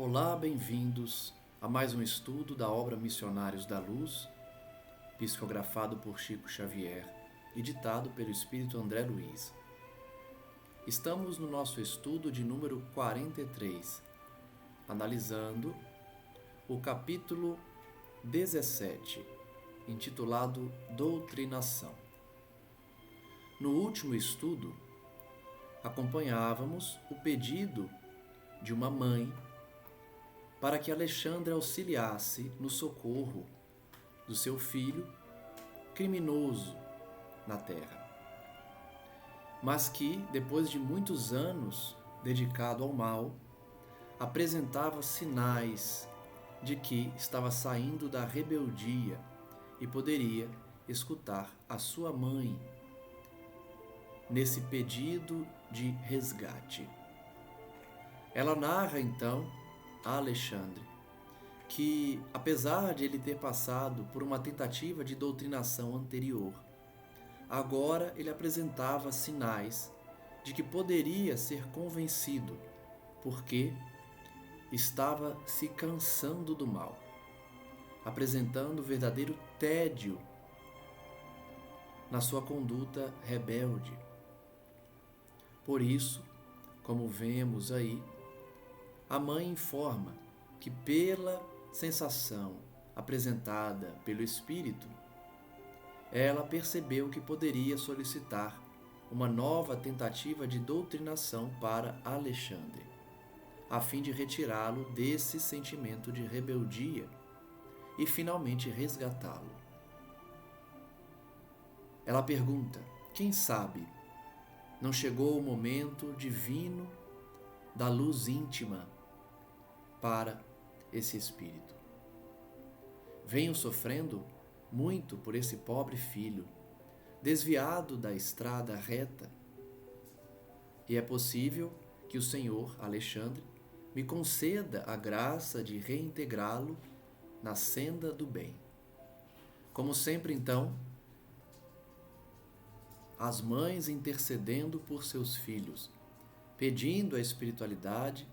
Olá, bem-vindos a mais um estudo da obra Missionários da Luz, psicografado por Chico Xavier e ditado pelo Espírito André Luiz. Estamos no nosso estudo de número 43, analisando o capítulo 17, intitulado Doutrinação. No último estudo, acompanhávamos o pedido de uma mãe para que Alexandre auxiliasse no socorro do seu filho criminoso na terra, mas que, depois de muitos anos dedicado ao mal, apresentava sinais de que estava saindo da rebeldia e poderia escutar a sua mãe nesse pedido de resgate. Ela narra então a Alexandre que, apesar de ele ter passado por uma tentativa de doutrinação anterior, agora ele apresentava sinais de que poderia ser convencido, porque estava se cansando do mal, apresentando verdadeiro tédio na sua conduta rebelde. Por isso, como vemos aí, a mãe informa que, pela sensação apresentada pelo espírito, ela percebeu que poderia solicitar uma nova tentativa de doutrinação para Alexandre, a fim de retirá-lo desse sentimento de rebeldia e finalmente resgatá-lo. Ela pergunta: quem sabe não chegou o momento divino da luz íntima para esse espírito? Venho sofrendo muito por esse pobre filho, desviado da estrada reta, e é possível que o Senhor, Alexandre, me conceda a graça de reintegrá-lo na senda do bem. Como sempre, então, as mães intercedendo por seus filhos, pedindo à espiritualidade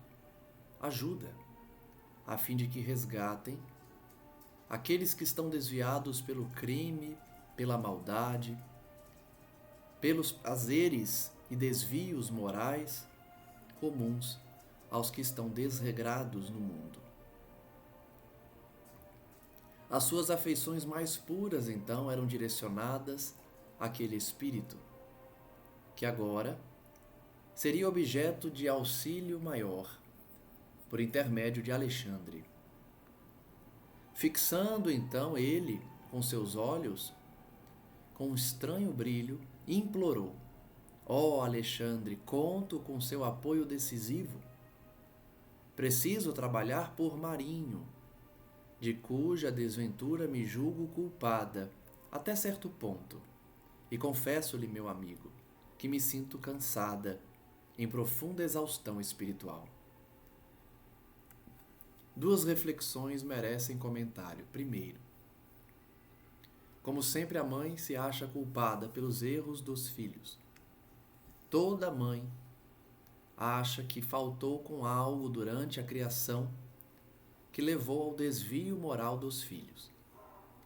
ajuda, a fim de que resgatem aqueles que estão desviados pelo crime, pela maldade, pelos prazeres e desvios morais comuns aos que estão desregrados no mundo. As suas afeições mais puras, então, eram direcionadas àquele espírito, que agora seria objeto de auxílio maior, por intermédio de Alexandre. Fixando então ele com seus olhos, com um estranho brilho, implorou: ó Alexandre, conto com seu apoio decisivo. Preciso trabalhar por Marinho, de cuja desventura me julgo culpada até certo ponto, e confesso-lhe, meu amigo, que me sinto cansada, em profunda exaustão espiritual. Duas reflexões merecem comentário. Primeiro, como sempre, a mãe se acha culpada pelos erros dos filhos. Toda mãe acha que faltou com algo durante a criação que levou ao desvio moral dos filhos.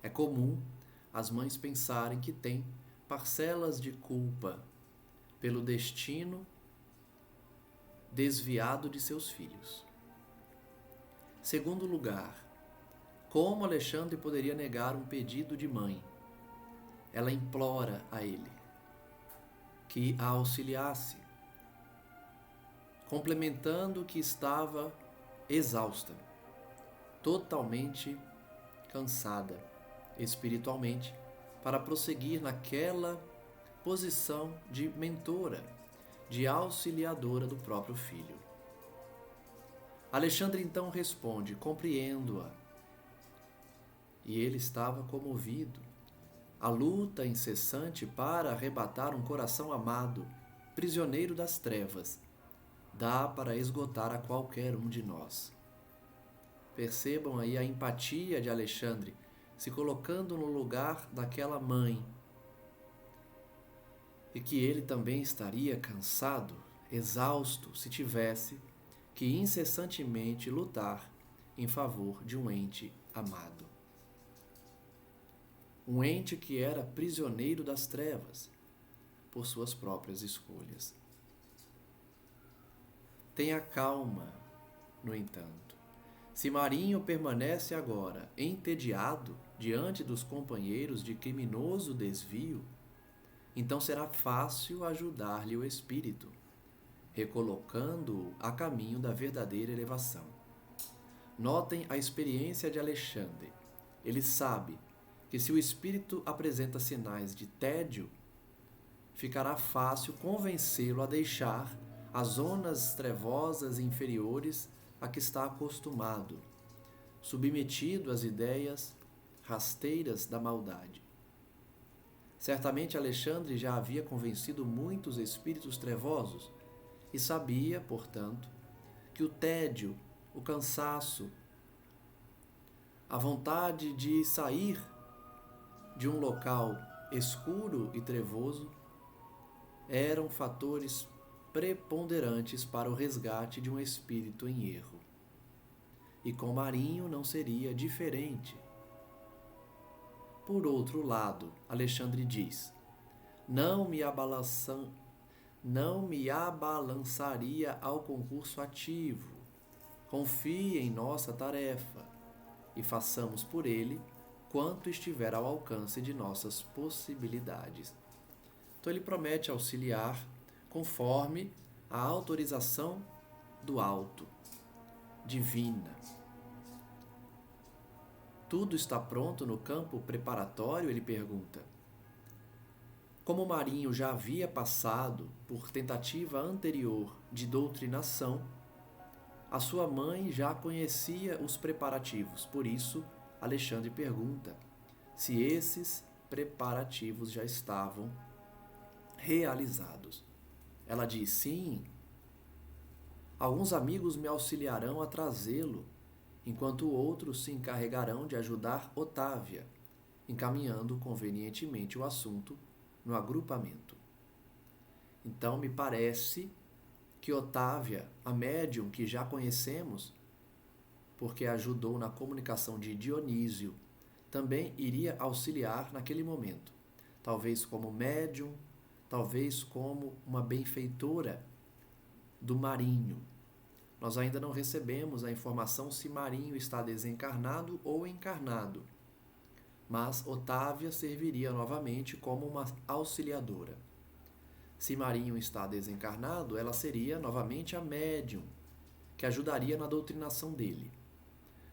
É comum as mães pensarem que têm parcelas de culpa pelo destino desviado de seus filhos. Segundo lugar, como Alexandre poderia negar um pedido de mãe? Ela implora a ele que a auxiliasse, complementando que estava exausta, totalmente cansada espiritualmente, para prosseguir naquela posição de mentora, de auxiliadora do próprio filho. Alexandre então responde: compreendo-a. E ele estava comovido. A luta incessante para arrebatar um coração amado, prisioneiro das trevas, dá para esgotar a qualquer um de nós. Percebam aí a empatia de Alexandre, se colocando no lugar daquela mãe, e que ele também estaria cansado, exausto, se tivesse que incessantemente lutar em favor de um ente amado. Um ente que era prisioneiro das trevas por suas próprias escolhas. Tenha calma, no entanto. Se Marinho permanece agora entediado diante dos companheiros de criminoso desvio, então será fácil ajudar-lhe o espírito, recolocando-o a caminho da verdadeira elevação. Notem a experiência de Alexandre. Ele sabe que se o espírito apresenta sinais de tédio, ficará fácil convencê-lo a deixar as zonas trevosas e inferiores a que está acostumado, submetido às ideias rasteiras da maldade. Certamente Alexandre já havia convencido muitos espíritos trevosos e sabia, portanto, que o tédio, o cansaço, a vontade de sair de um local escuro e trevoso eram fatores preponderantes para o resgate de um espírito em erro. E com Marinho não seria diferente. Por outro lado, Alexandre diz: não me abalançaria ao concurso ativo. Confie em nossa tarefa e façamos por ele quanto estiver ao alcance de nossas possibilidades. Então ele promete auxiliar conforme a autorização do alto, divina. Tudo está pronto no campo preparatório? Ele pergunta. Como Marinho já havia passado por tentativa anterior de doutrinação, a sua mãe já conhecia os preparativos. Por isso, Alexandre pergunta se esses preparativos já estavam realizados. Ela diz: sim. Alguns amigos me auxiliarão a trazê-lo, enquanto outros se encarregarão de ajudar Otávia, encaminhando convenientemente o assunto no agrupamento. Então me parece que Otávia, a médium que já conhecemos, porque ajudou na comunicação de Dionísio, também iria auxiliar naquele momento, talvez como médium, talvez como uma benfeitora do Marinho. Nós ainda não recebemos a informação se Marinho está desencarnado ou encarnado, mas Otávia serviria novamente como uma auxiliadora. Se Marinho está desencarnado, ela seria novamente a médium, que ajudaria na doutrinação dele.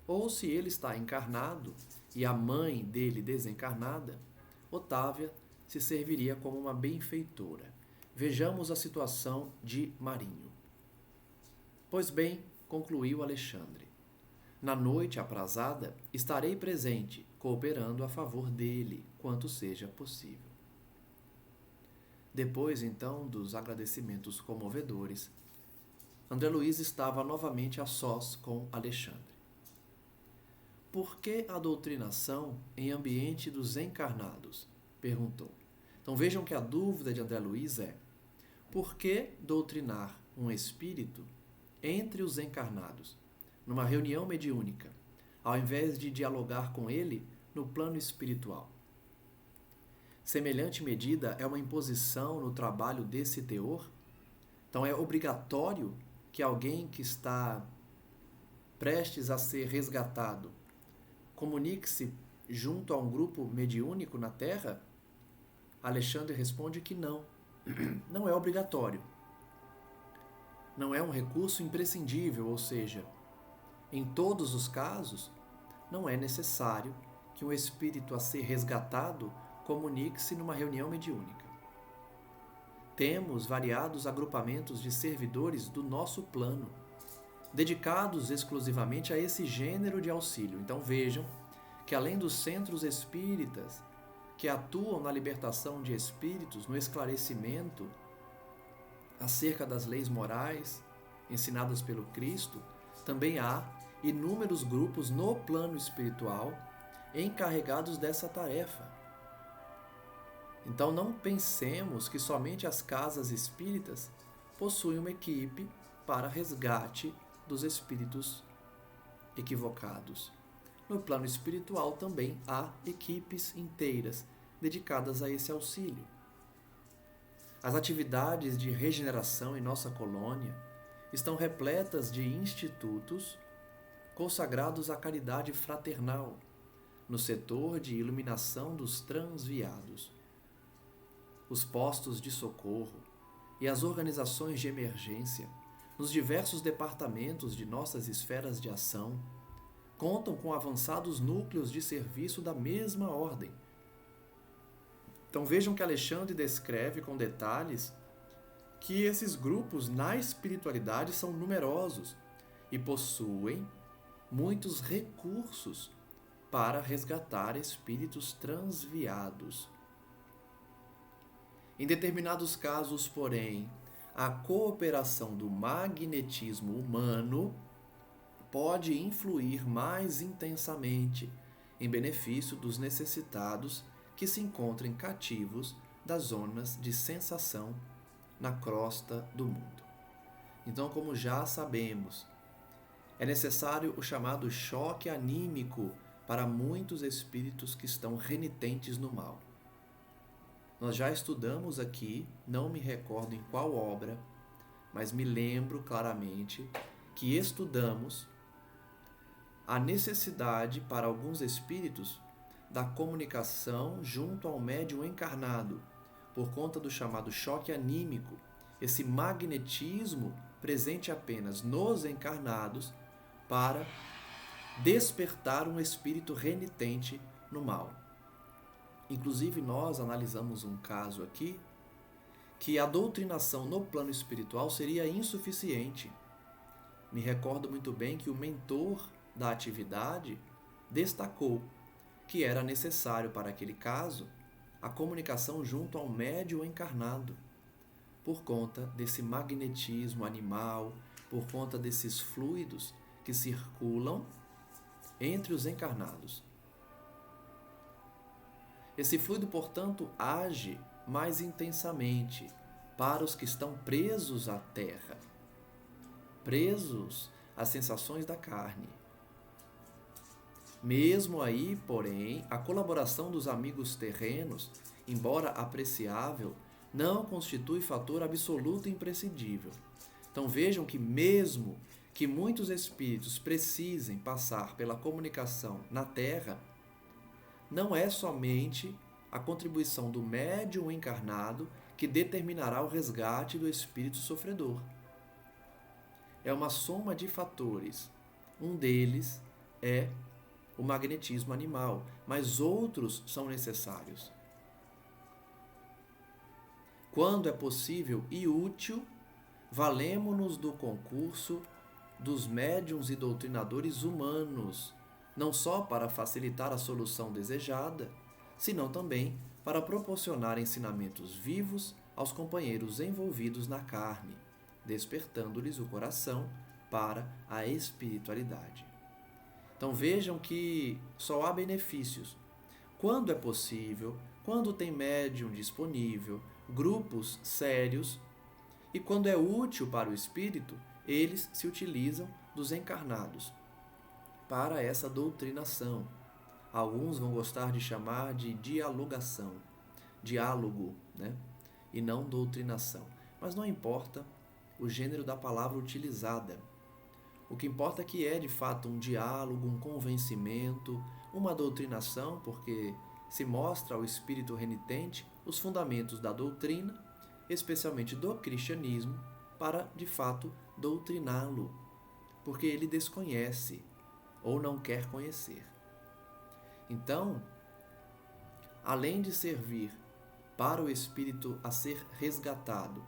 Ou se ele está encarnado e a mãe dele desencarnada, Otávia se serviria como uma benfeitora. Vejamos a situação de Marinho. Pois bem, concluiu Alexandre, na noite aprazada estarei presente, cooperando a favor dele, quanto seja possível. Depois, então, dos agradecimentos comovedores, André Luiz estava novamente a sós com Alexandre. Por que a doutrinação em ambiente dos encarnados? Perguntou. Então vejam que a dúvida de André Luiz é: por que doutrinar um espírito entre os encarnados, numa reunião mediúnica, ao invés de dialogar com ele no plano espiritual. Semelhante medida é uma imposição no trabalho desse teor? Então é obrigatório que alguém que está prestes a ser resgatado comunique-se junto a um grupo mediúnico na Terra? Alexandre responde que não. Não é obrigatório. Não é um recurso imprescindível, ou seja, em todos os casos, não é necessário que um espírito a ser resgatado comunique-se numa reunião mediúnica. Temos variados agrupamentos de servidores do nosso plano, dedicados exclusivamente a esse gênero de auxílio. Então vejam que além dos centros espíritas que atuam na libertação de espíritos, no esclarecimento acerca das leis morais ensinadas pelo Cristo, também há inúmeros grupos no plano espiritual encarregados dessa tarefa. Então não pensemos que somente as casas espíritas possuem uma equipe para resgate dos espíritos equivocados. No plano espiritual também há equipes inteiras dedicadas a esse auxílio. As atividades de regeneração em nossa colônia estão repletas de institutos consagrados à caridade fraternal, no setor de iluminação dos transviados. Os postos de socorro e as organizações de emergência, nos diversos departamentos de nossas esferas de ação, contam com avançados núcleos de serviço da mesma ordem. Então vejam que Alexandre descreve com detalhes que esses grupos na espiritualidade são numerosos e possuem muitos recursos para resgatar espíritos transviados. Em determinados casos, porém, a cooperação do magnetismo humano pode influir mais intensamente em benefício dos necessitados que se encontrem cativos das zonas de sensação na crosta do mundo. Então, como já sabemos, é necessário o chamado choque anímico para muitos espíritos que estão renitentes no mal. Nós já estudamos aqui, não me recordo em qual obra, mas me lembro claramente que estudamos a necessidade para alguns espíritos da comunicação junto ao médium encarnado, por conta do chamado choque anímico, esse magnetismo presente apenas nos encarnados para despertar um espírito renitente no mal. Inclusive, nós analisamos um caso aqui que a doutrinação no plano espiritual seria insuficiente. Me recordo muito bem que o mentor da atividade destacou que era necessário para aquele caso a comunicação junto ao médium encarnado, por conta desse magnetismo animal, por conta desses fluidos que circulam entre os encarnados. Esse fluido, portanto, age mais intensamente para os que estão presos à terra, presos às sensações da carne. Mesmo aí, porém, a colaboração dos amigos terrenos, embora apreciável, não constitui fator absoluto e imprescindível. Então vejam que mesmo que muitos espíritos precisem passar pela comunicação na Terra, não é somente a contribuição do médium encarnado que determinará o resgate do espírito sofredor. É uma soma de fatores. Um deles é o magnetismo animal, mas outros são necessários. Quando é possível e útil, valemo-nos do concurso dos médiuns e doutrinadores humanos, não só para facilitar a solução desejada, senão também para proporcionar ensinamentos vivos aos companheiros envolvidos na carne, despertando-lhes o coração para a espiritualidade. Então vejam que só há benefícios quando é possível, quando tem médium disponível, grupos sérios, e quando é útil para o espírito, eles se utilizam dos encarnados. para essa doutrinação. Alguns vão gostar de chamar de dialogação, diálogo, né? E não doutrinação. Mas não importa o gênero da palavra utilizada. O que importa é que é de fato um diálogo, um convencimento, uma doutrinação, porque se mostra ao espírito renitente os fundamentos da doutrina, especialmente do cristianismo, para de fato doutriná-lo, porque ele desconhece ou não quer conhecer. Então, além de servir para o espírito a ser resgatado,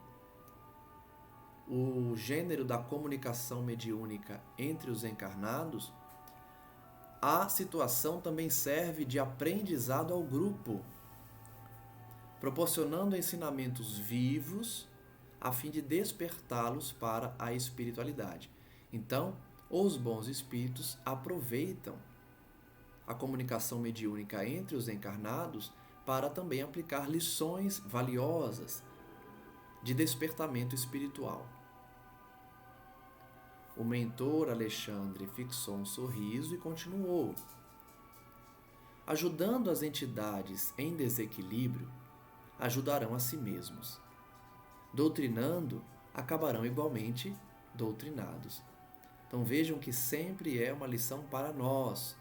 o gênero da comunicação mediúnica entre os encarnados, a situação também serve de aprendizado ao grupo, proporcionando ensinamentos vivos a fim de despertá-los para a espiritualidade. Então, os bons espíritos aproveitam a comunicação mediúnica entre os encarnados para também aplicar lições valiosas de despertamento espiritual. O mentor Alexandre fixou um sorriso e continuou: ajudando as entidades em desequilíbrio, ajudarão a si mesmos. Doutrinando, acabarão igualmente doutrinados. Então vejam que sempre é uma lição para nós.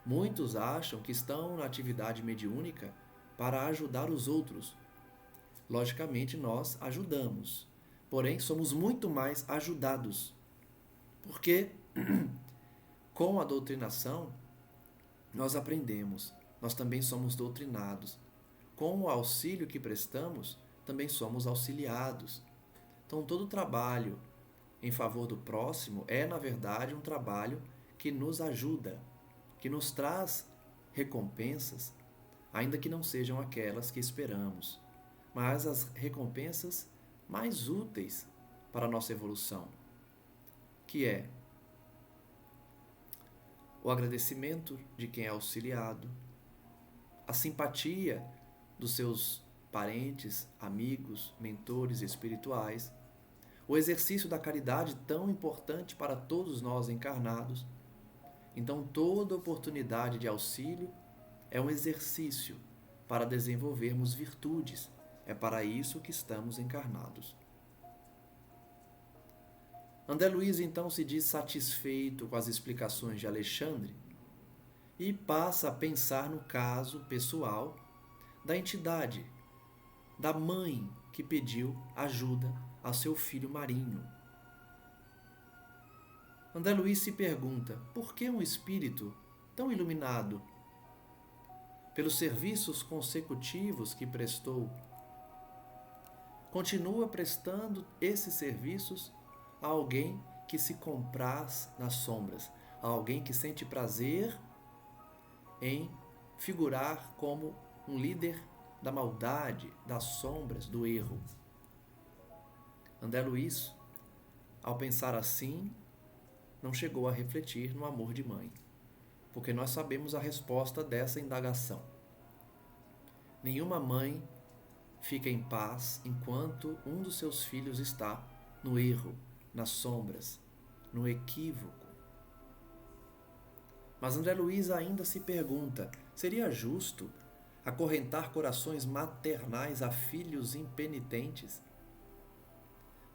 Muitos acham que estão na atividade mediúnica para ajudar os outros. Logicamente, nós ajudamos, porém somos muito mais ajudados. Porque com a doutrinação nós aprendemos, nós também somos doutrinados. Com o auxílio que prestamos, também somos auxiliados. Então todo trabalho em favor do próximo é, na verdade, um trabalho que nos ajuda, que nos traz recompensas, ainda que não sejam aquelas que esperamos, mas as recompensas mais úteis para a nossa evolução, que é o agradecimento de quem é auxiliado, a simpatia dos seus parentes, amigos, mentores espirituais, o exercício da caridade tão importante para todos nós encarnados. Então, toda oportunidade de auxílio é um exercício para desenvolvermos virtudes. É para isso que estamos encarnados. André Luiz então se diz satisfeito com as explicações de Alexandre e passa a pensar no caso pessoal da entidade, da mãe que pediu ajuda a seu filho Marinho. André Luiz se pergunta: por que um espírito tão iluminado pelos serviços consecutivos que prestou continua prestando esses serviços a alguém que se compraz nas sombras, a alguém que sente prazer em figurar como um líder da maldade, das sombras, do erro? André Luiz, ao pensar assim, não chegou a refletir no amor de mãe, porque nós sabemos a resposta dessa indagação. Nenhuma mãe fica em paz enquanto um dos seus filhos está no erro, nas sombras, no equívoco. Mas André Luiz ainda se pergunta: seria justo acorrentar corações maternais a filhos impenitentes?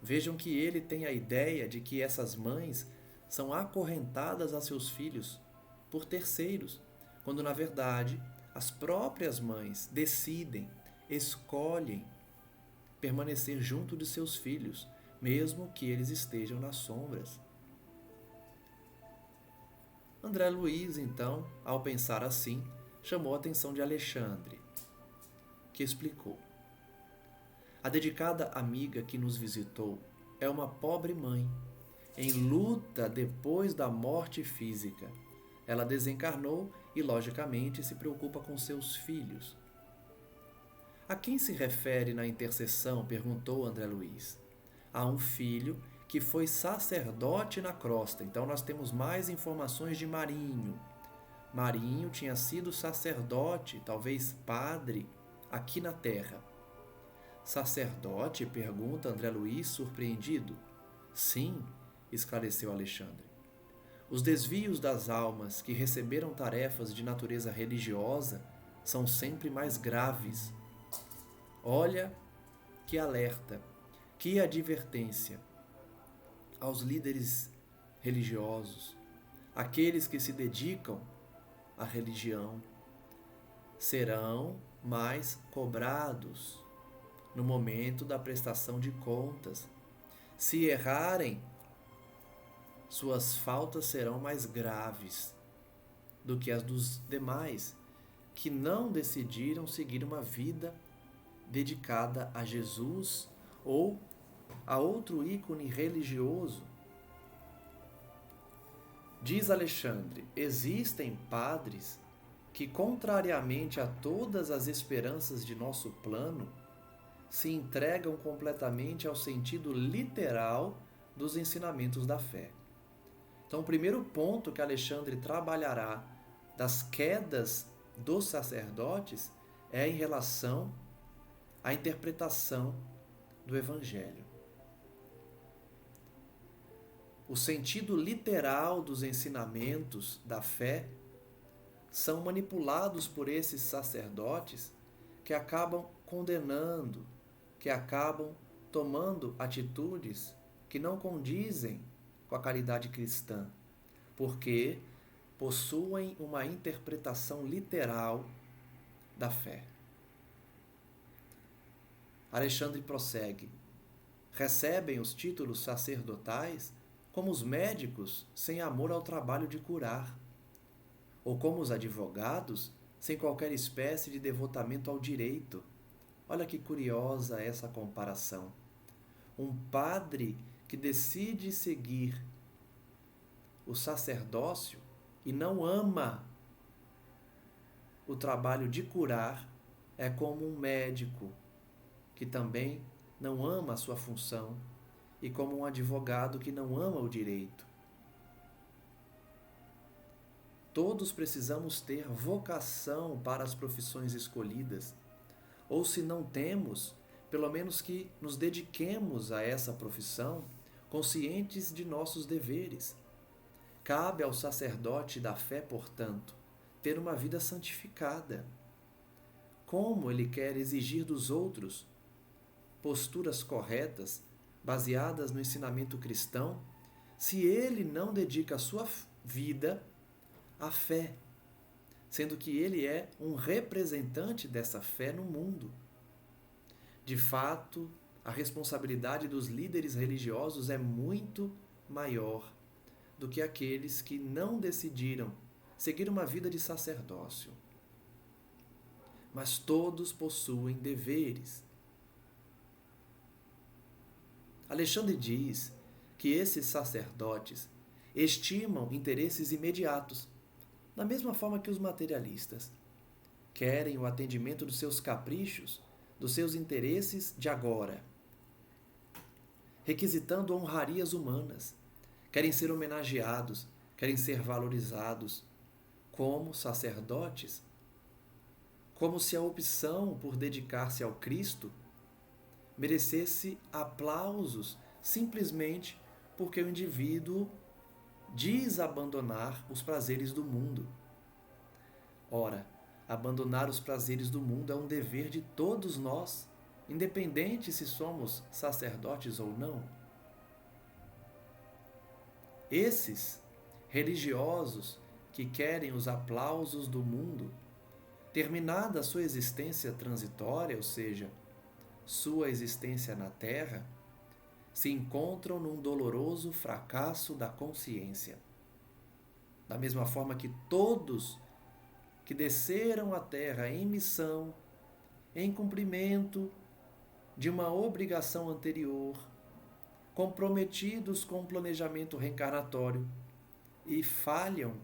Vejam que ele tem a ideia de que essas mães são acorrentadas a seus filhos por terceiros, quando na verdade as próprias mães decidem, escolhem permanecer junto de seus filhos, mesmo que eles estejam nas sombras. André Luiz, então, ao pensar assim, chamou a atenção de Alexandre, que explicou: a dedicada amiga que nos visitou é uma pobre mãe, em luta depois da morte física. Ela desencarnou e, logicamente, se preocupa com seus filhos. A quem se refere na intercessão? Perguntou André Luiz. A um filho que foi sacerdote na crosta. Então nós temos mais informações de Marinho. Marinho tinha sido sacerdote, talvez padre, aqui na Terra. Sacerdote? Pergunta André Luiz, surpreendido. Sim, esclareceu Alexandre. Os desvios das almas que receberam tarefas de natureza religiosa são sempre mais graves. Olha que alerta, que advertência aos líderes religiosos, aqueles que se dedicam à religião, serão mais cobrados no momento da prestação de contas. Se errarem, suas faltas serão mais graves do que as dos demais que não decidiram seguir uma vida dedicada a Jesus ou a outro ícone religioso. Diz Alexandre: existem padres que, contrariamente a todas as esperanças de nosso plano, se entregam completamente ao sentido literal dos ensinamentos da fé. Então, o primeiro ponto que Alexandre trabalhará das quedas dos sacerdotes é em relação à interpretação do Evangelho. O sentido literal dos ensinamentos da fé são manipulados por esses sacerdotes que acabam condenando, que acabam tomando atitudes que não condizem com a caridade cristã, porque possuem uma interpretação literal da fé. Alexandre prossegue: recebem os títulos sacerdotais como os médicos sem amor ao trabalho de curar, ou como os advogados sem qualquer espécie de devotamento ao direito. Olha que curiosa essa comparação. Um padre que decide seguir o sacerdócio e não ama o trabalho de curar é como um médico que também não ama a sua função e como um advogado que não ama o direito. Todos precisamos ter vocação para as profissões escolhidas, ou se não temos, pelo menos que nos dediquemos a essa profissão, conscientes de nossos deveres. Cabe ao sacerdote da fé, portanto, ter uma vida santificada. Como ele quer exigir dos outros posturas corretas, baseadas no ensinamento cristão, se ele não dedica a sua vida à fé, sendo que ele é um representante dessa fé no mundo? De fato, a responsabilidade dos líderes religiosos é muito maior do que aqueles que não decidiram seguir uma vida de sacerdócio. Mas todos possuem deveres. Alexandre diz que esses sacerdotes estimam interesses imediatos, da mesma forma que os materialistas. Querem o atendimento dos seus caprichos, dos seus interesses de agora, requisitando honrarias humanas. Querem ser homenageados, querem ser valorizados como sacerdotes, como se a opção por dedicar-se ao Cristo merecesse aplausos simplesmente porque o indivíduo diz abandonar os prazeres do mundo. Ora, abandonar os prazeres do mundo é um dever de todos nós, independente se somos sacerdotes ou não. Esses religiosos que querem os aplausos do mundo, terminada a sua existência transitória, ou seja, sua existência na Terra, se encontram num doloroso fracasso da consciência. Da mesma forma que todos que desceram à Terra em missão, em cumprimento de uma obrigação anterior, comprometidos com o planejamento reencarnatório e falham,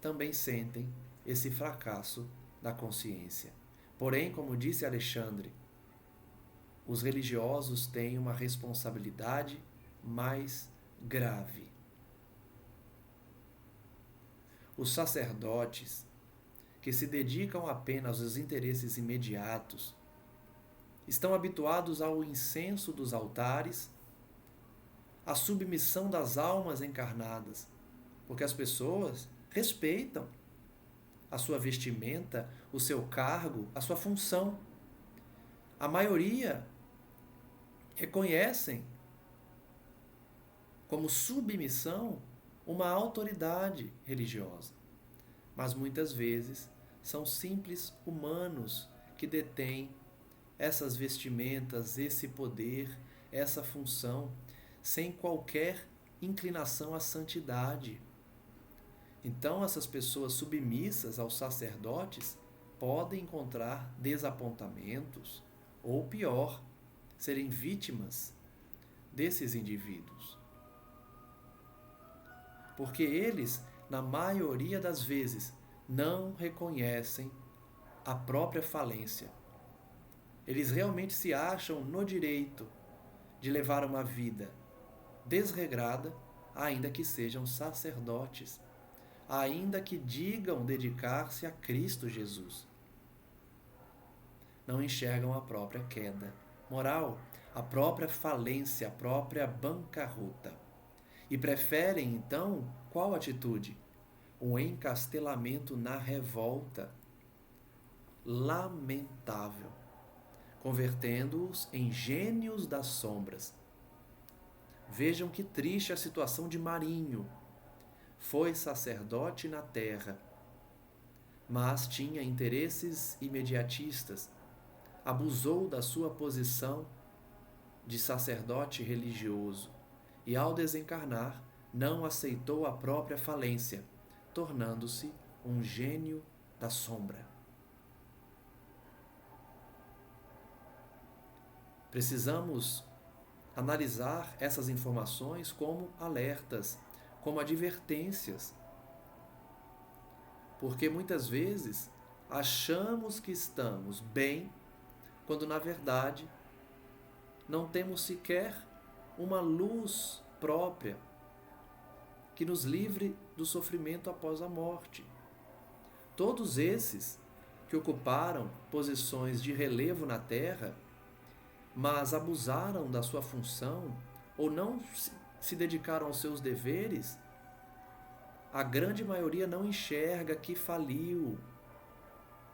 também sentem esse fracasso da consciência. Porém, como disse Alexandre, os religiosos têm uma responsabilidade mais grave. Os sacerdotes que se dedicam apenas aos interesses imediatos estão habituados ao incenso dos altares, à submissão das almas encarnadas, porque as pessoas respeitam a sua vestimenta, o seu cargo, a sua função. A maioria reconhecem como submissão uma autoridade religiosa, mas muitas vezes são simples humanos que detêm essas vestimentas, esse poder, essa função, sem qualquer inclinação à santidade. Então, essas pessoas submissas aos sacerdotes podem encontrar desapontamentos, ou pior, serem vítimas desses indivíduos. Porque eles, na maioria das vezes, não reconhecem a própria falência. Eles realmente se acham no direito de levar uma vida desregrada, ainda que sejam sacerdotes, ainda que digam dedicar-se a Cristo Jesus. Não enxergam a própria queda moral, a própria falência, a própria bancarrota. E preferem, então, qual atitude? Um encastelamento na revolta. Lamentável. Convertendo-os em gênios das sombras. Vejam que triste a situação de Marinho. Foi sacerdote na terra, mas tinha interesses imediatistas. Abusou da sua posição de sacerdote religioso e, ao desencarnar, não aceitou a própria falência, tornando-se um gênio da sombra. Precisamos analisar essas informações como alertas, como advertências, porque muitas vezes achamos que estamos bem, quando na verdade não temos sequer uma luz própria que nos livre do sofrimento após a morte. Todos esses que ocuparam posições de relevo na Terra, mas abusaram da sua função ou não se dedicaram aos seus deveres, a grande maioria não enxerga que faliu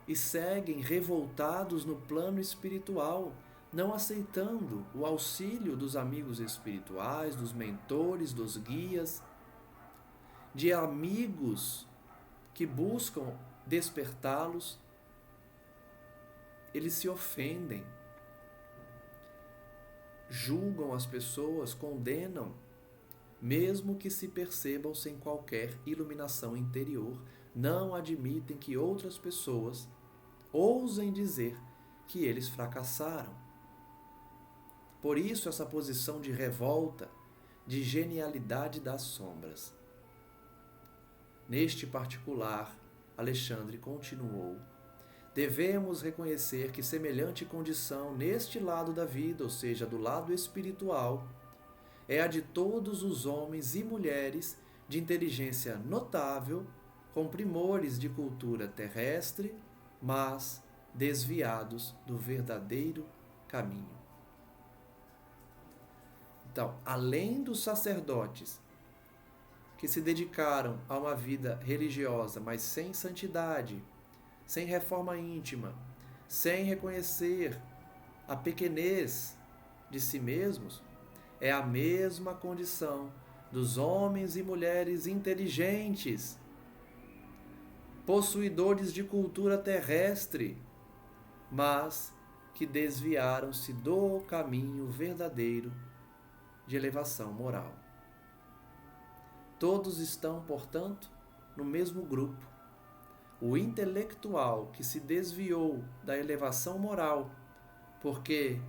e seguem revoltados no plano espiritual, não aceitando o auxílio dos amigos espirituais, dos mentores, dos guias, de amigos que buscam despertá-los. Eles se ofendem, julgam as pessoas, condenam, mesmo que se percebam sem qualquer iluminação interior, não admitem que outras pessoas ousem dizer que eles fracassaram. Por isso, essa posição de revolta, de genialidade das sombras. Neste particular, Alexandre continuou: devemos reconhecer que semelhante condição neste lado da vida, ou seja, do lado espiritual, é a de todos os homens e mulheres de inteligência notável, com primores de cultura terrestre, mas desviados do verdadeiro caminho. Então, além dos sacerdotes que se dedicaram a uma vida religiosa, mas sem santidade, sem reforma íntima, sem reconhecer a pequenez de si mesmos, é a mesma condição dos homens e mulheres inteligentes, possuidores de cultura terrestre, mas que desviaram-se do caminho verdadeiro de elevação moral. Todos estão, portanto, no mesmo grupo. O intelectual que se desviou da elevação moral, porque,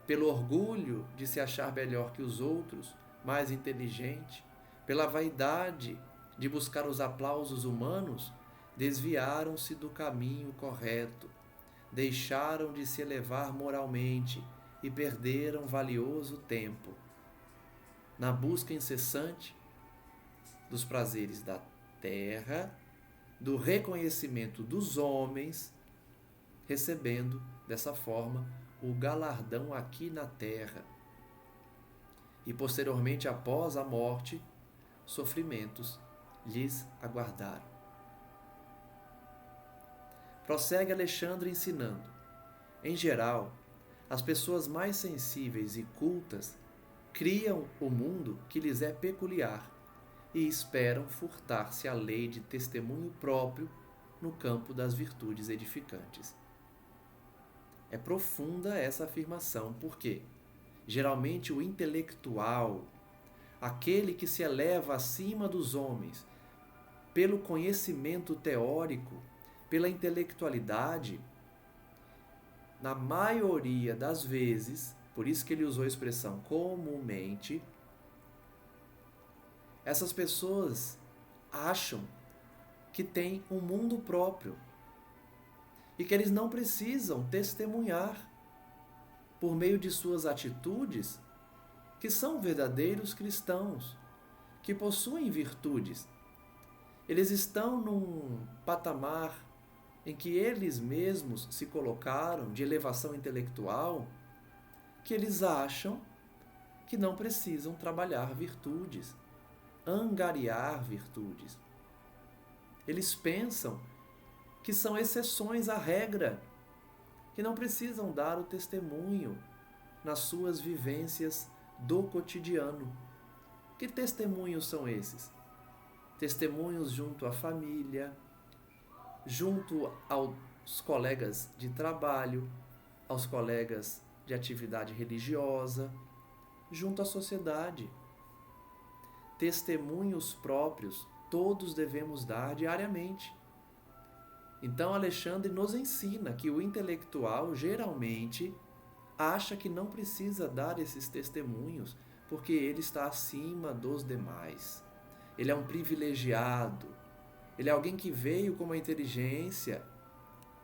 pelo orgulho de se achar melhor que os outros, mais inteligente, pela vaidade de buscar os aplausos humanos, desviaram-se do caminho correto, deixaram de se elevar moralmente e perderam valioso tempo na busca incessante dos prazeres da terra, do reconhecimento dos homens, recebendo dessa forma o galardão aqui na terra e posteriormente, após a morte, sofrimentos lhes aguardaram. Prossegue Alexandre ensinando. Em geral, as pessoas mais sensíveis e cultas criam o mundo que lhes é peculiar e esperam furtar-se à lei de testemunho próprio no campo das virtudes edificantes. É profunda essa afirmação, porque geralmente o intelectual, aquele que se eleva acima dos homens pelo conhecimento teórico, pela intelectualidade, na maioria das vezes, por isso que ele usou a expressão comumente, essas pessoas acham que têm um mundo próprio e que eles não precisam testemunhar por meio de suas atitudes que são verdadeiros cristãos, que possuem virtudes. Eles estão num patamar em que eles mesmos se colocaram de elevação intelectual, que eles acham que não precisam trabalhar virtudes, angariar virtudes. Eles pensam que são exceções à regra, que não precisam dar o testemunho nas suas vivências do cotidiano. Que testemunhos são esses? Testemunhos junto à família, junto aos colegas de trabalho, aos colegas de atividade religiosa, junto à sociedade. Testemunhos próprios todos devemos dar diariamente. Então Alexandre nos ensina que o intelectual geralmente acha que não precisa dar esses testemunhos porque ele está acima dos demais. Ele é um privilegiado. Ele é alguém que veio com uma inteligência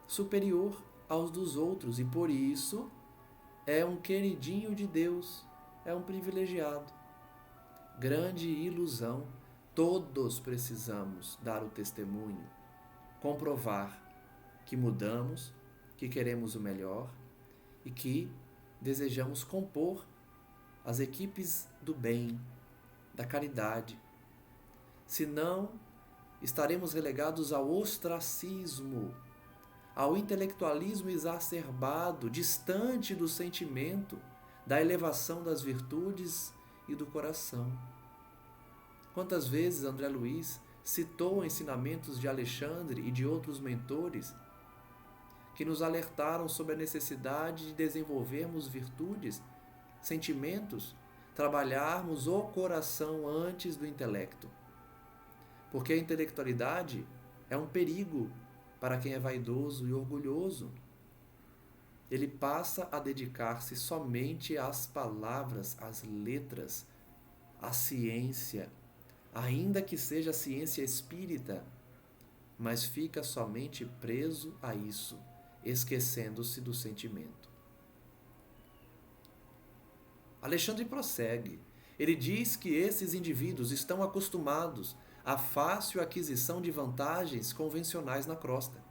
superior aos dos outros e por isso é um queridinho de Deus, é um privilegiado. Grande ilusão. Todos precisamos dar o testemunho, comprovar que mudamos, que queremos o melhor e que desejamos compor as equipes do bem, da caridade. Senão, estaremos relegados ao ostracismo, ao intelectualismo exacerbado, distante do sentimento, da elevação das virtudes e do coração. Quantas vezes André Luiz citou ensinamentos de Alexandre e de outros mentores que nos alertaram sobre a necessidade de desenvolvermos virtudes, sentimentos, trabalharmos o coração antes do intelecto. Porque a intelectualidade é um perigo para quem é vaidoso e orgulhoso. Ele passa a dedicar-se somente às palavras, às letras, à ciência, ainda que seja a ciência espírita, mas fica somente preso a isso, esquecendo-se do sentimento. Alexandre prossegue. Ele diz que esses indivíduos estão acostumados à fácil aquisição de vantagens convencionais na crosta.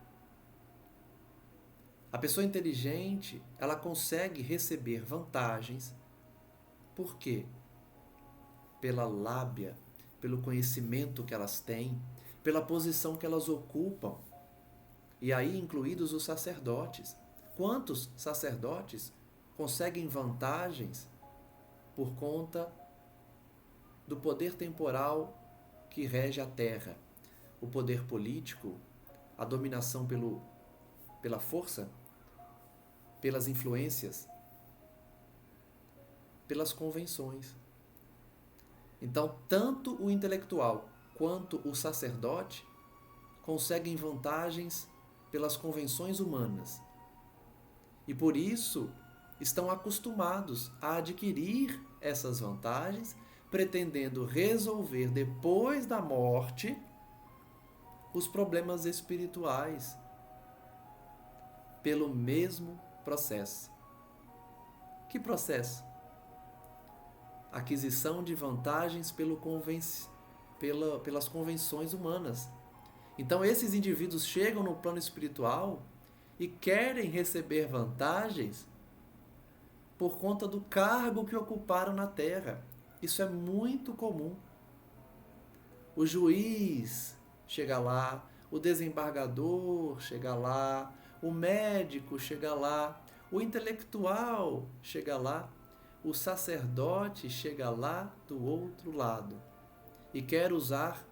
A pessoa inteligente, ela consegue receber vantagens. Por quê? Pela lábia, pelo conhecimento que elas têm, pela posição que elas ocupam. E aí incluídos os sacerdotes. Quantos sacerdotes conseguem vantagens por conta do poder temporal que rege a terra? O poder político, a dominação pela força, pelas influências, pelas convenções. Então, tanto o intelectual quanto o sacerdote conseguem vantagens pelas convenções humanas. E por isso estão acostumados a adquirir essas vantagens, pretendendo resolver depois da morte os problemas espirituais pelo mesmo processo. Que processo? Aquisição de vantagens pelas convenções humanas. Então esses indivíduos chegam no plano espiritual e querem receber vantagens por conta do cargo que ocuparam na Terra. Isso é muito comum. O juiz chega lá, o desembargador chega lá, o médico chega lá, o intelectual chega lá, o sacerdote chega lá do outro lado e quer usar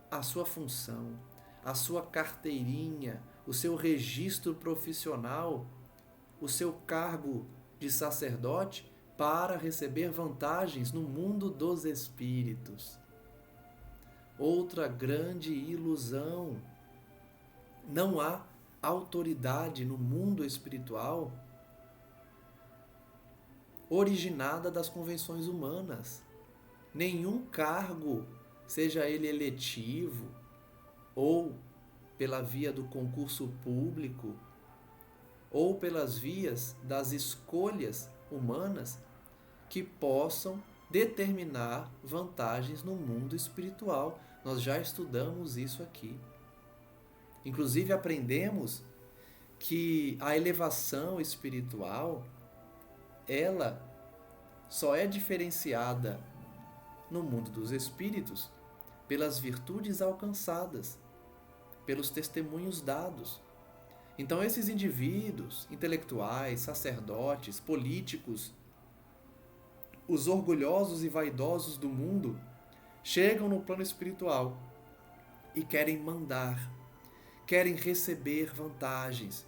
a sua função, a sua carteirinha, o seu registro profissional, o seu cargo de sacerdote para receber vantagens no mundo dos espíritos. Outra grande ilusão. Não há autoridade no mundo espiritual originada das convenções humanas. Nenhum cargo, seja ele eletivo ou pela via do concurso público ou pelas vias das escolhas humanas, que possam determinar vantagens no mundo espiritual. Nós já estudamos isso aqui. Inclusive aprendemos que a elevação espiritual, ela só é diferenciada no mundo dos espíritos pelas virtudes alcançadas, pelos testemunhos dados. Então esses indivíduos, intelectuais, sacerdotes, políticos, os orgulhosos e vaidosos do mundo, chegam no plano espiritual e querem mandar, querem receber vantagens,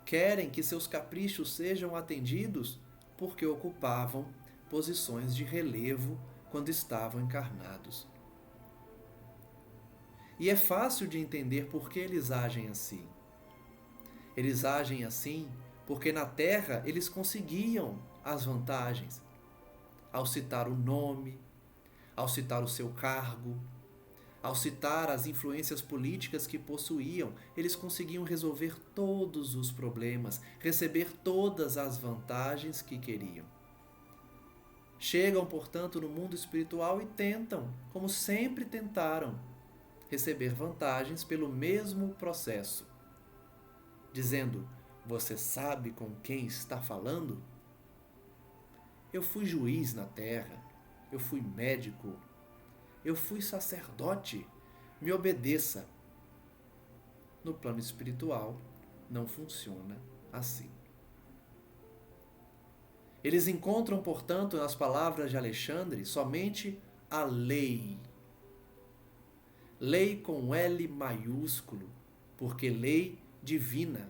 querem que seus caprichos sejam atendidos porque ocupavam posições de relevo quando estavam encarnados. E é fácil de entender por que eles agem assim. Eles agem assim porque na Terra eles conseguiam as vantagens ao citar o nome, ao citar o seu cargo, ao citar as influências políticas que possuíam. Eles conseguiam resolver todos os problemas, receber todas as vantagens que queriam. Chegam, portanto, no mundo espiritual e tentam, como sempre tentaram, receber vantagens pelo mesmo processo, dizendo: você sabe com quem está falando? Eu fui juiz na terra, eu fui médico, eu fui sacerdote, me obedeça. No plano espiritual não funciona assim. Eles encontram, portanto, nas palavras de Alexandre, somente a lei. Lei com L maiúsculo, porque lei divina,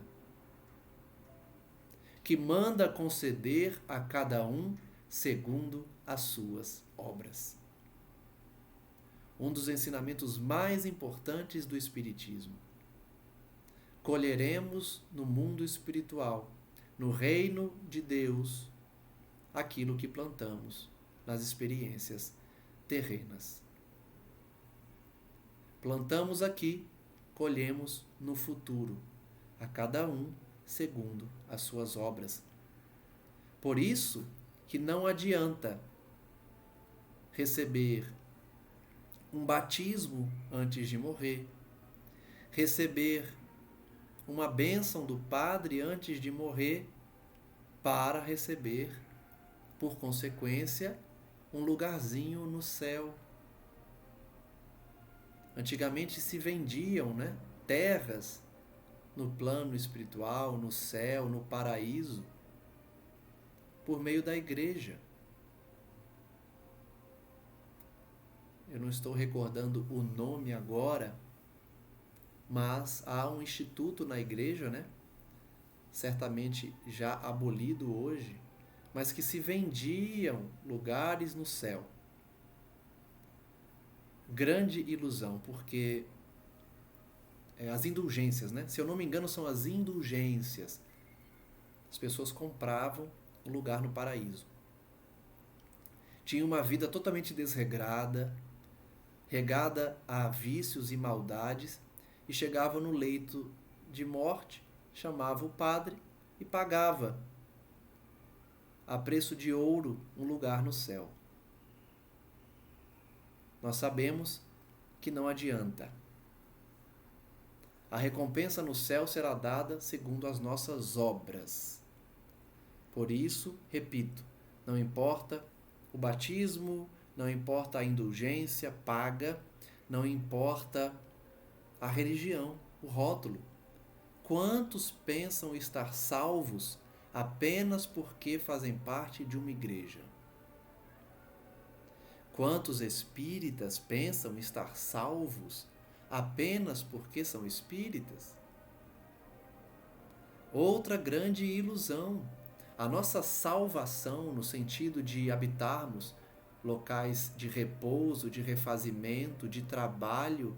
que manda conceder a cada um segundo as suas obras. Um dos ensinamentos mais importantes do Espiritismo. Colheremos no mundo espiritual, no reino de Deus, aquilo que plantamos nas experiências terrenas. Plantamos aqui, colhemos no futuro, a cada um segundo as suas obras. Por isso que não adianta receber um batismo antes de morrer, receber uma bênção do padre antes de morrer, para receber, por consequência, um lugarzinho no céu. Antigamente se vendiam, terras no plano espiritual, no céu, no paraíso, por meio da igreja. Eu não estou recordando o nome agora, mas há um instituto na igreja, certamente já abolido hoje, mas que se vendiam lugares no céu. Grande ilusão, porque as indulgências, se eu não me engano, são as indulgências. As pessoas compravam um lugar no paraíso. Tinham uma vida totalmente desregrada, regada a vícios e maldades, e chegava no leito de morte, chamava o padre e pagava a preço de ouro um lugar no céu. Nós sabemos que não adianta. A recompensa no céu será dada segundo as nossas obras. Por isso, repito, não importa o batismo, não importa a indulgência paga, não importa a religião, o rótulo. Quantos pensam estar salvos apenas porque fazem parte de uma igreja? Quantos espíritas pensam estar salvos apenas porque são espíritas? Outra grande ilusão. A nossa salvação, no sentido de habitarmos locais de repouso, de refazimento, de trabalho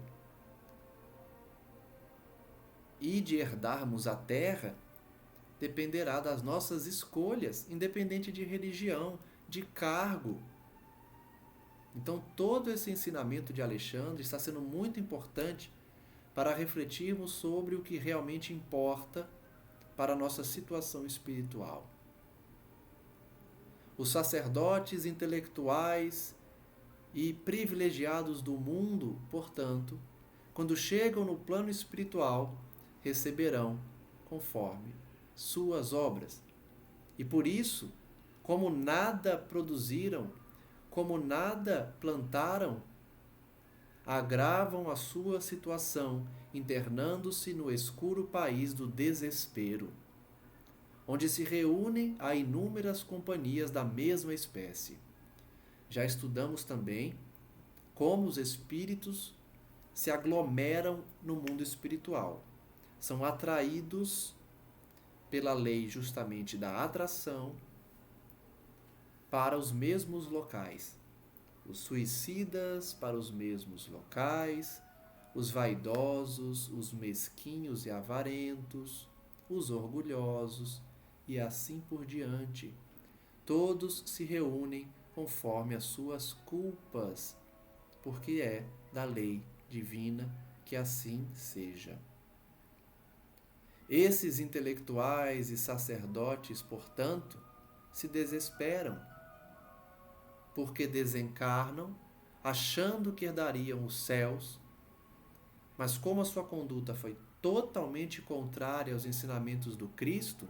e de herdarmos a terra, dependerá das nossas escolhas, independente de religião, de cargo. Então, todo esse ensinamento de Alexandre está sendo muito importante para refletirmos sobre o que realmente importa para a nossa situação espiritual. Os sacerdotes intelectuais e privilegiados do mundo, portanto, quando chegam no plano espiritual, receberão conforme suas obras. E por isso, como nada produziram, como nada plantaram, agravam a sua situação, internando-se no escuro país do desespero, onde se reúnem a inúmeras companhias da mesma espécie. Já estudamos também como os espíritos se aglomeram no mundo espiritual. São atraídos pela lei justamente da atração para os mesmos locais. Os suicidas para os mesmos locais, os vaidosos, os mesquinhos e avarentos, os orgulhosos e assim por diante. Todos se reúnem conforme as suas culpas, porque é da lei divina que assim seja. Esses intelectuais e sacerdotes, portanto, se desesperam, porque desencarnam, achando que herdariam os céus, mas como a sua conduta foi totalmente contrária aos ensinamentos do Cristo,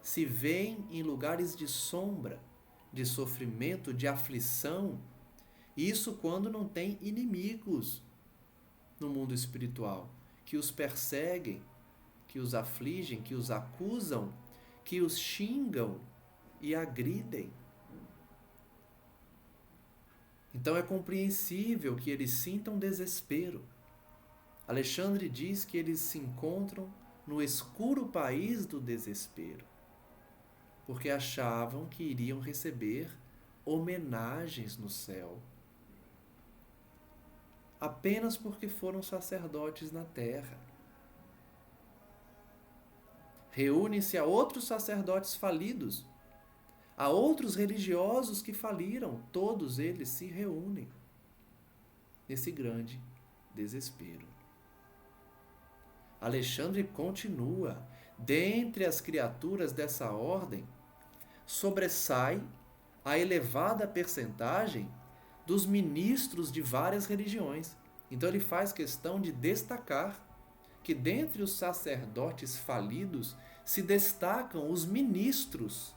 se veem em lugares de sombra, de sofrimento, de aflição, isso quando não tem inimigos no mundo espiritual, que os perseguem, que os afligem, que os acusam, que os xingam e agridem. Então é compreensível que eles sintam desespero. Alexandre diz que eles se encontram no escuro país do desespero, porque achavam que iriam receber homenagens no céu, apenas porque foram sacerdotes na terra. Reúnem-se a outros sacerdotes falidos, a outros religiosos que faliram, todos eles se reúnem nesse grande desespero. Alexandre continua: dentre as criaturas dessa ordem, sobressai a elevada percentagem dos ministros de várias religiões. Então ele faz questão de destacar que dentre os sacerdotes falidos se destacam os ministros.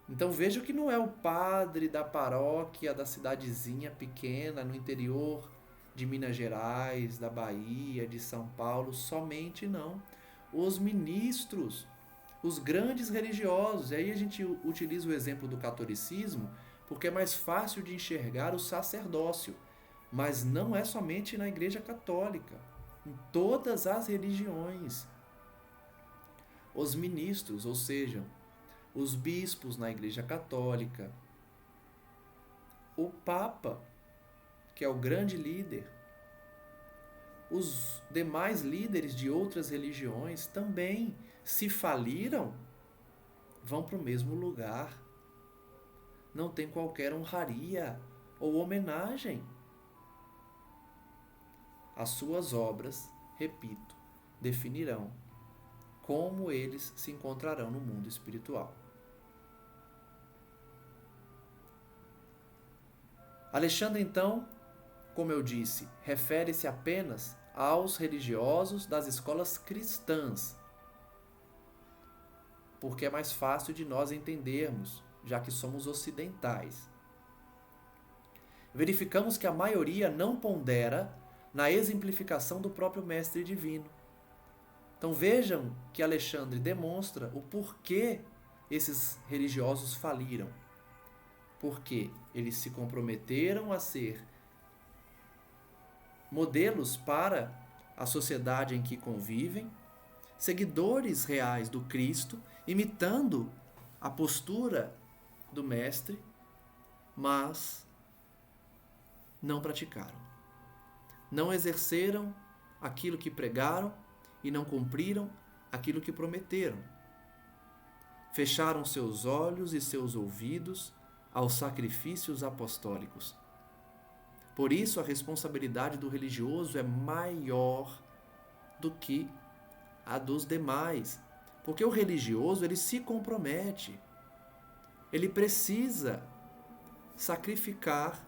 Então veja que não é o padre da paróquia da cidadezinha pequena no interior de Minas Gerais, da Bahia, de São Paulo, somente não. Os ministros, os grandes religiosos. E aí a gente utiliza o exemplo do catolicismo porque é mais fácil de enxergar o sacerdócio. Mas não é somente na Igreja Católica, em todas as religiões. Os ministros, ou seja, os bispos na Igreja Católica, o Papa, que é o grande líder, os demais líderes de outras religiões também, se faliram, vão para o mesmo lugar. Não tem qualquer honraria ou homenagem. As suas obras, repito, definirão como eles se encontrarão no mundo espiritual. Alexandre, então, como eu disse, refere-se apenas aos religiosos das escolas cristãs, porque é mais fácil de nós entendermos já que somos ocidentais, verificamos que a maioria não pondera na exemplificação do próprio Mestre Divino. Então vejam que Alexandre demonstra o porquê esses religiosos faliram. Porque eles se comprometeram a ser modelos para a sociedade em que convivem, seguidores reais do Cristo, imitando a postura do Mestre, mas não praticaram. Não exerceram aquilo que pregaram e não cumpriram aquilo que prometeram. Fecharam seus olhos e seus ouvidos aos sacrifícios apostólicos. Por isso, a responsabilidade do religioso é maior do que a dos demais. Porque o religioso, ele se compromete. Ele precisa sacrificar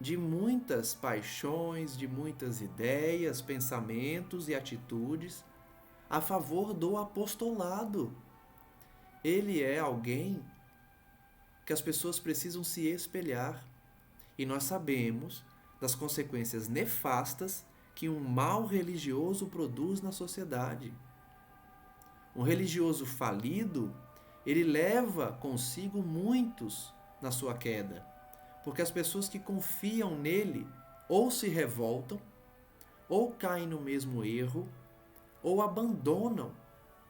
de muitas paixões, de muitas ideias, pensamentos e atitudes a favor do apostolado. Ele é alguém que as pessoas precisam se espelhar. E nós sabemos das consequências nefastas que um mau religioso produz na sociedade. Um religioso falido, ele leva consigo muitos na sua queda, porque as pessoas que confiam nele ou se revoltam, ou caem no mesmo erro, ou abandonam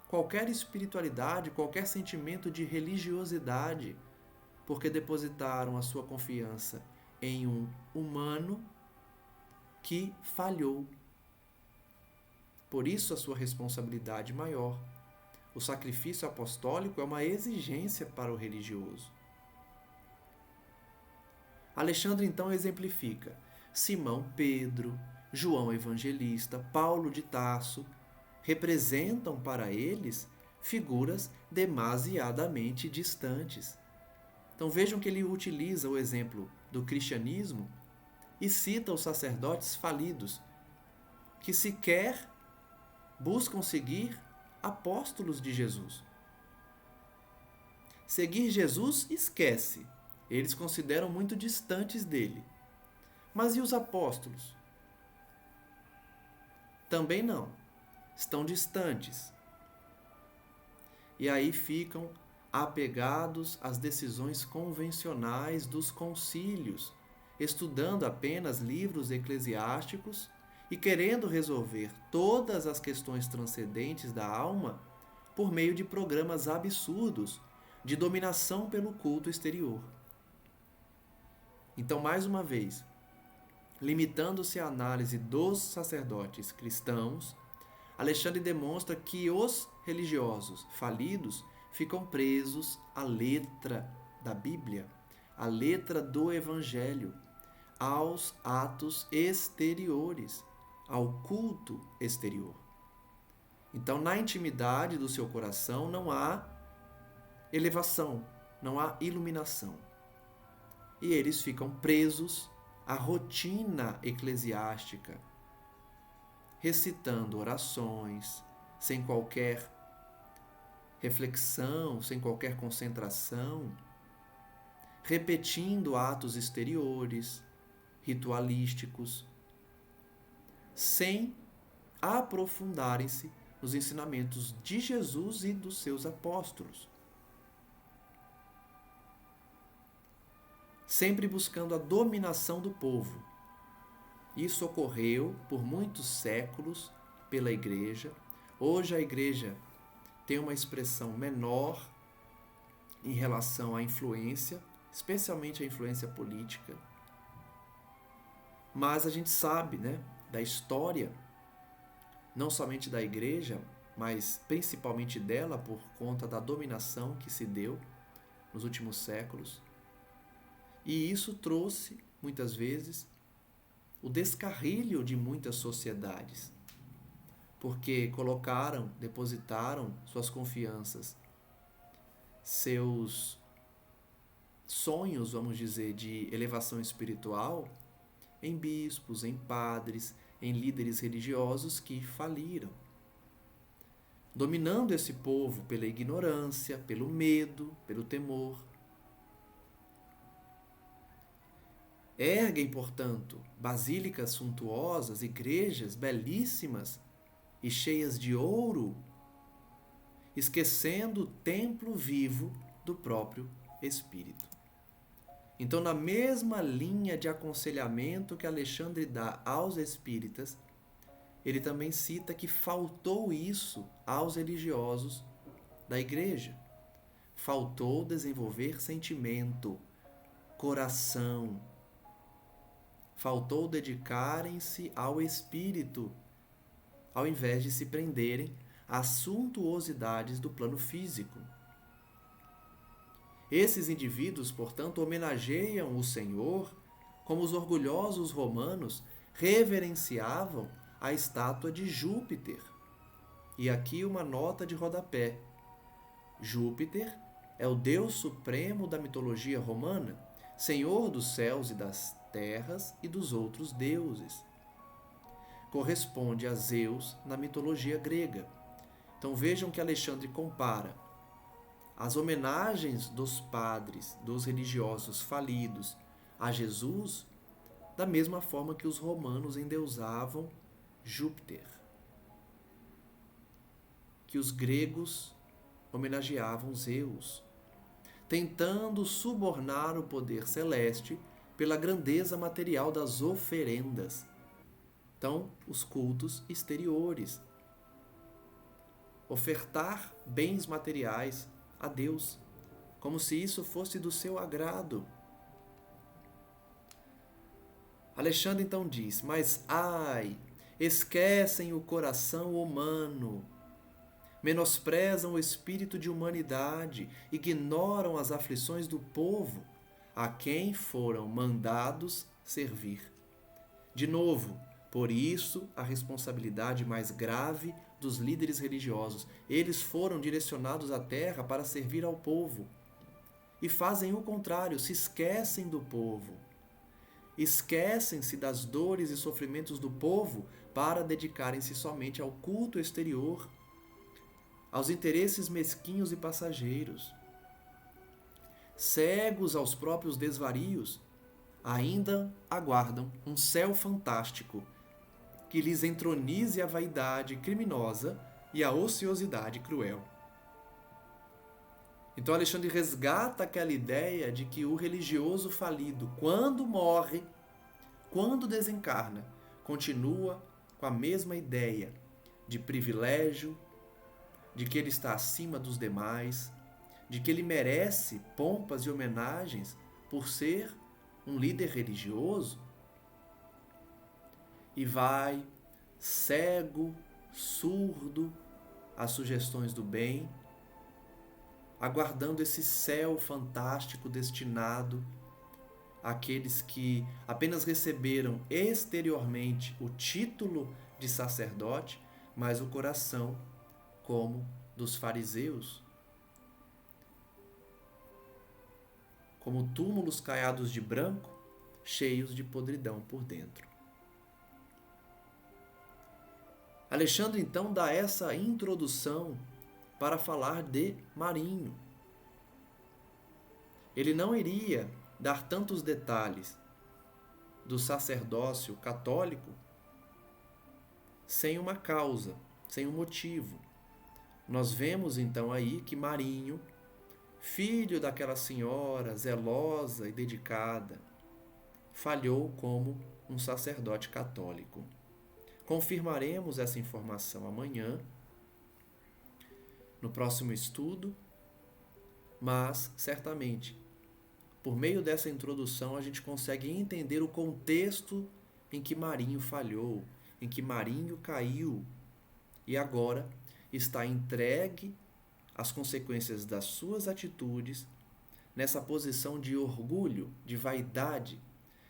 qualquer espiritualidade, qualquer sentimento de religiosidade, porque depositaram a sua confiança em um humano que falhou. Por isso a sua responsabilidade maior. O sacrifício apostólico é uma exigência para o religioso. Alexandre então exemplifica. Simão Pedro, João Evangelista, Paulo de Tarso representam para eles figuras demasiadamente distantes. Então vejam que ele utiliza o exemplo do cristianismo e cita os sacerdotes falidos, que sequer buscam seguir apóstolos de Jesus. Seguir Jesus esquece. Eles consideram muito distantes dele. Mas e os apóstolos? Também não. Estão distantes. E aí ficam apegados às decisões convencionais dos concílios, estudando apenas livros eclesiásticos e querendo resolver todas as questões transcendentes da alma por meio de programas absurdos de dominação pelo culto exterior. Então, mais uma vez, limitando-se à análise dos sacerdotes cristãos, Alexandre demonstra que os religiosos falidos ficam presos à letra da Bíblia, à letra do Evangelho, aos atos exteriores, ao culto exterior. Então, na intimidade do seu coração não há elevação, não há iluminação. E eles ficam presos à rotina eclesiástica, recitando orações, sem qualquer reflexão, sem qualquer concentração, repetindo atos exteriores, ritualísticos, sem aprofundarem-se nos ensinamentos de Jesus e dos seus apóstolos. Sempre buscando a dominação do povo. Isso ocorreu por muitos séculos pela Igreja. Hoje a Igreja tem uma expressão menor em relação à influência, especialmente a influência política. Mas a gente sabe, da história, não somente da Igreja, mas principalmente dela por conta da dominação que se deu nos últimos séculos. E isso trouxe, muitas vezes, o descarrilho de muitas sociedades, porque depositaram suas confianças, seus sonhos, vamos dizer, de elevação espiritual em bispos, em padres, em líderes religiosos que faliram. dominando esse povo pela ignorância, pelo medo, pelo temor. Erguem, portanto, basílicas suntuosas, igrejas belíssimas e cheias de ouro, esquecendo o templo vivo do próprio Espírito. Então, na mesma linha de aconselhamento que Alexandre dá aos espíritas, ele também cita que faltou isso aos religiosos da igreja. Faltou desenvolver sentimento, coração. Faltou dedicarem-se ao espírito, ao invés de se prenderem às suntuosidades do plano físico. Esses indivíduos, portanto, homenageiam o Senhor como os orgulhosos romanos reverenciavam a estátua de Júpiter. E aqui uma nota de rodapé. Júpiter é o deus supremo da mitologia romana, senhor dos céus e das terras e dos outros deuses. Corresponde a Zeus na mitologia grega. Então vejam que Alexandre compara as homenagens dos padres, dos religiosos falidos a Jesus, da mesma forma que os romanos endeusavam Júpiter, que os gregos homenageavam Zeus, tentando subornar o poder celeste pela grandeza material das oferendas. Então, os cultos exteriores. Ofertar bens materiais a Deus, como se isso fosse do seu agrado. Alexandre então diz: mas ai, esquecem o coração humano, menosprezam o espírito de humanidade, ignoram as aflições do povo a quem foram mandados servir. De novo, por isso a responsabilidade mais grave dos líderes religiosos. Eles foram direcionados à terra para servir ao povo. E fazem o contrário, se esquecem do povo. Esquecem-se das dores e sofrimentos do povo para dedicarem-se somente ao culto exterior, aos interesses mesquinhos e passageiros. Cegos aos próprios desvarios, ainda aguardam um céu fantástico que lhes entronize a vaidade criminosa e a ociosidade cruel. Então Alexandre resgata aquela ideia de que o religioso falido, quando morre, quando desencarna, continua com a mesma ideia de privilégio, de que ele está acima dos demais, de que ele merece pompas e homenagens por ser um líder religioso, e vai cego, surdo às sugestões do bem, aguardando esse céu fantástico destinado àqueles que apenas receberam exteriormente o título de sacerdote, mas o coração como dos fariseus, como túmulos caiados de branco, cheios de podridão por dentro. Alexandre então dá essa introdução para falar de Marinho. Ele não iria dar tantos detalhes do sacerdócio católico sem uma causa, sem um motivo. Nós vemos então aí que Marinho, filho daquela senhora zelosa e dedicada, falhou como um sacerdote católico. Confirmaremos essa informação amanhã, no próximo estudo, mas certamente, por meio dessa introdução, a gente consegue entender o contexto em que Marinho falhou, em que Marinho caiu e agora está entregue às consequências das suas atitudes, nessa posição de orgulho, de vaidade,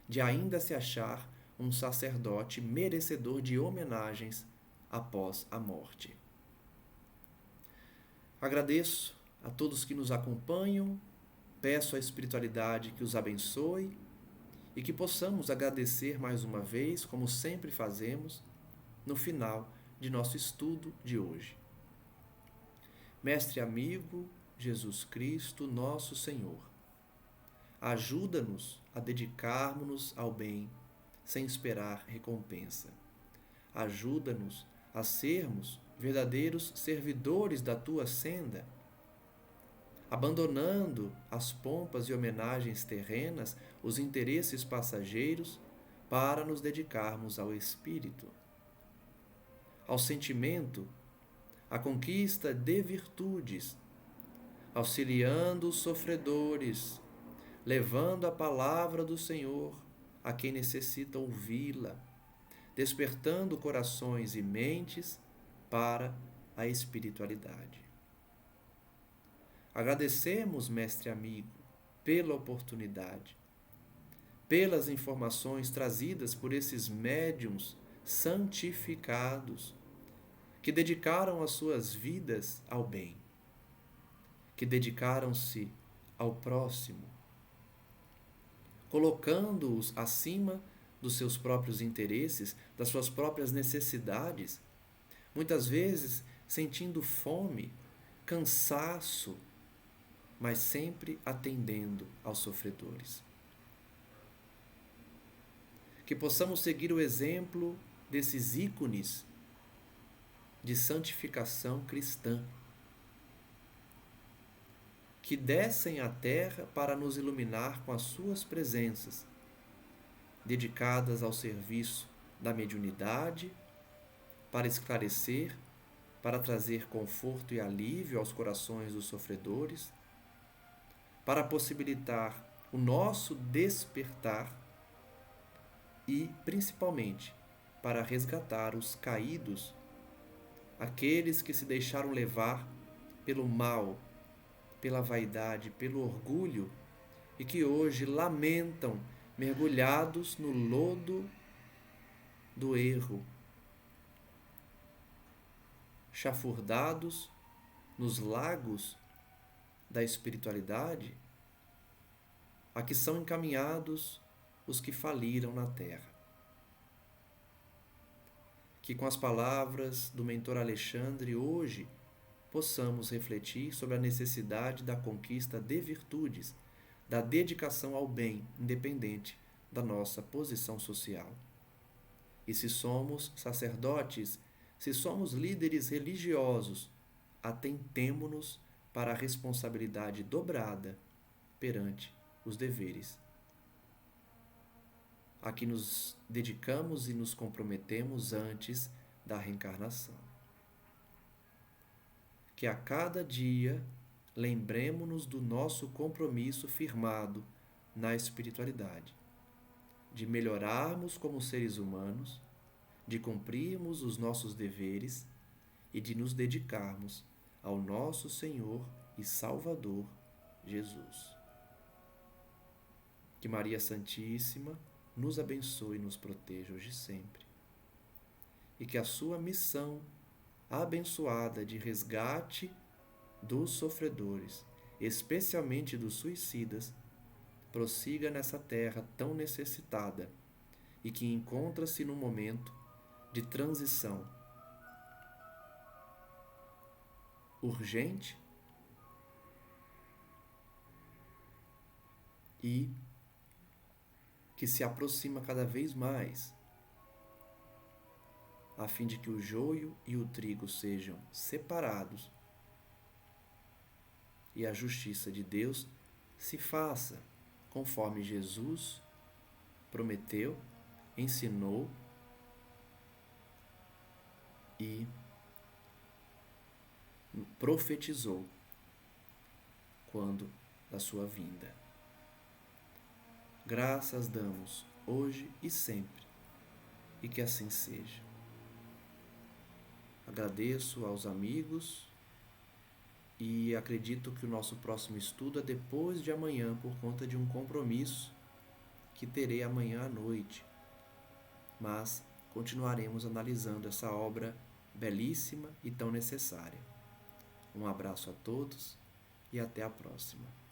de ainda se achar um sacerdote merecedor de homenagens após a morte. Agradeço a todos que nos acompanham, peço à espiritualidade que os abençoe e que possamos agradecer mais uma vez, como sempre fazemos, no final de nosso estudo de hoje. Mestre amigo Jesus Cristo, nosso Senhor, ajuda-nos a dedicarmos-nos ao bem sem esperar recompensa. Ajuda-nos a sermos verdadeiros servidores da tua senda, abandonando as pompas e homenagens terrenas, os interesses passageiros, para nos dedicarmos ao Espírito, ao sentimento, à conquista de virtudes, auxiliando os sofredores, levando a palavra do Senhor a quem necessita ouvi-la, despertando corações e mentes para a espiritualidade. Agradecemos, mestre amigo, pela oportunidade, pelas informações trazidas por esses médiuns santificados que dedicaram as suas vidas ao bem, que dedicaram-se ao próximo, colocando-os acima dos seus próprios interesses, das suas próprias necessidades, muitas vezes sentindo fome, cansaço, mas sempre atendendo aos sofredores. Que possamos seguir o exemplo desses ícones de santificação cristã, que descem à terra para nos iluminar com as suas presenças, dedicadas ao serviço da mediunidade, para esclarecer, para trazer conforto e alívio aos corações dos sofredores, para possibilitar o nosso despertar e, principalmente, para resgatar os caídos, aqueles que se deixaram levar pelo mal, pela vaidade, pelo orgulho e que hoje lamentam mergulhados no lodo do erro, chafurdados nos lagos da espiritualidade, a que são encaminhados os que faliram na terra. Que com as palavras do mentor Alexandre hoje possamos refletir sobre a necessidade da conquista de virtudes, da dedicação ao bem, independente da nossa posição social. E se somos sacerdotes, se somos líderes religiosos, atentemo-nos para a responsabilidade dobrada perante os deveres a que nos dedicamos e nos comprometemos antes da reencarnação. Que a cada dia lembremo-nos do nosso compromisso firmado na espiritualidade, de melhorarmos como seres humanos, de cumprirmos os nossos deveres e de nos dedicarmos ao nosso Senhor e Salvador Jesus. Que Maria Santíssima nos abençoe e nos proteja hoje e sempre. E que a sua missão abençoada de resgate dos sofredores, especialmente dos suicidas, prossiga nessa terra tão necessitada e que encontra-se num momento de transição urgente e que se aproxima cada vez mais, a fim de que o joio e o trigo sejam separados e a justiça de Deus se faça conforme Jesus prometeu, ensinou e profetizou quando da sua vinda. Graças damos hoje e sempre, e que assim seja. Agradeço aos amigos e acredito que o nosso próximo estudo é depois de amanhã, por conta de um compromisso que terei amanhã à noite. Mas continuaremos analisando essa obra belíssima e tão necessária. Um abraço a todos e até a próxima.